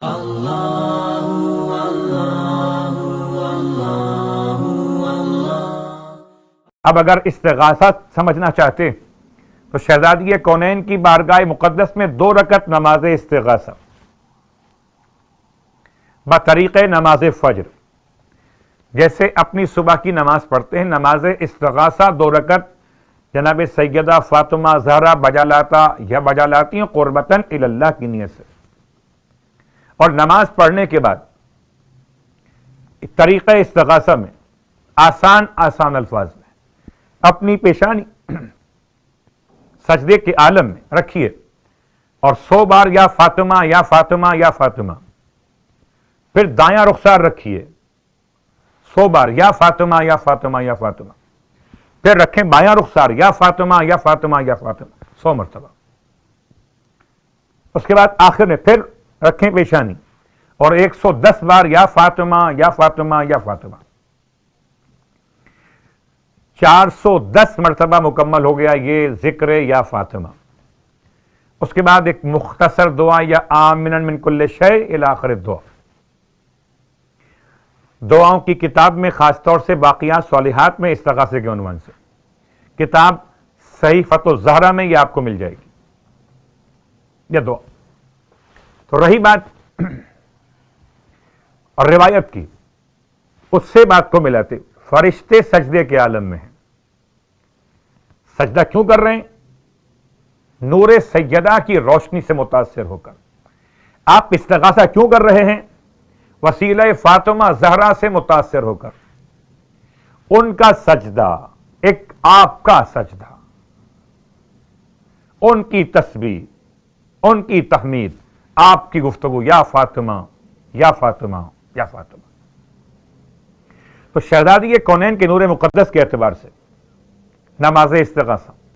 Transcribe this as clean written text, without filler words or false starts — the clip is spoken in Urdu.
اب اگر استغاثہ سمجھنا چاہتے تو شہزادی کونین کی بارگاہ مقدس میں 2 رکعت نماز استغاثہ بطریق نماز فجر، جیسے اپنی صبح کی نماز پڑھتے ہیں، نماز استغاثہ 2 رکعت جناب سیدہ فاطمہ زہرا بجا لاتا یا بجا لاتی ہیں قربتاً الی اللہ کی نیت سے، اور نماز پڑھنے کے بعد طریقہ استغاثہ میں آسان الفاظ میں اپنی پیشانی سجدے کے عالم میں رکھیے اور 100 بار یا فاطمہ یا فاطمہ یا فاطمہ، پھر دایاں رخسار رکھیے 100 بار یا فاطمہ یا فاطمہ یا فاطمہ، پھر رکھیں بایاں رخسار یا فاطمہ یا فاطمہ یا فاطمہ 100 مرتبہ، اس کے بعد آخر میں پھر رکھیں پیشانی اور 110 بار یا فاطمہ یا فاطمہ یا فاطمہ، 410 مرتبہ مکمل ہو گیا یہ ذکر یا فاطمہ۔ اس کے بعد ایک مختصر دعا یا آمنا من کل شیء الی آخر الدعا، دعاؤں کی کتاب میں خاص طور سے باقیات صالحات میں استغاثے کے عنوان سے کتاب صحیفۃ الزہرا میں یہ آپ کو مل جائے گی یہ دعا۔ تو رہی بات اور روایت کی، اس سے بات کو ملاتے فرشتے سجدے کے عالم میں ہیں، سجدہ کیوں کر رہے ہیں؟ نور سیدہ کی روشنی سے متاثر ہو کر۔ آپ استغاثہ کیوں کر رہے ہیں؟ وسیلہ فاطمہ زہرا سے متاثر ہو کر۔ ان کا سجدہ ایک آپ کا سجدہ، ان کی تسبیح، ان کی تحمید، آپ کی گفتگو یا فاطمہ یا فاطمہ یا فاطمہ۔ تو شہزادی کونین کے نور مقدس کے اعتبار سے نماز استغاثہ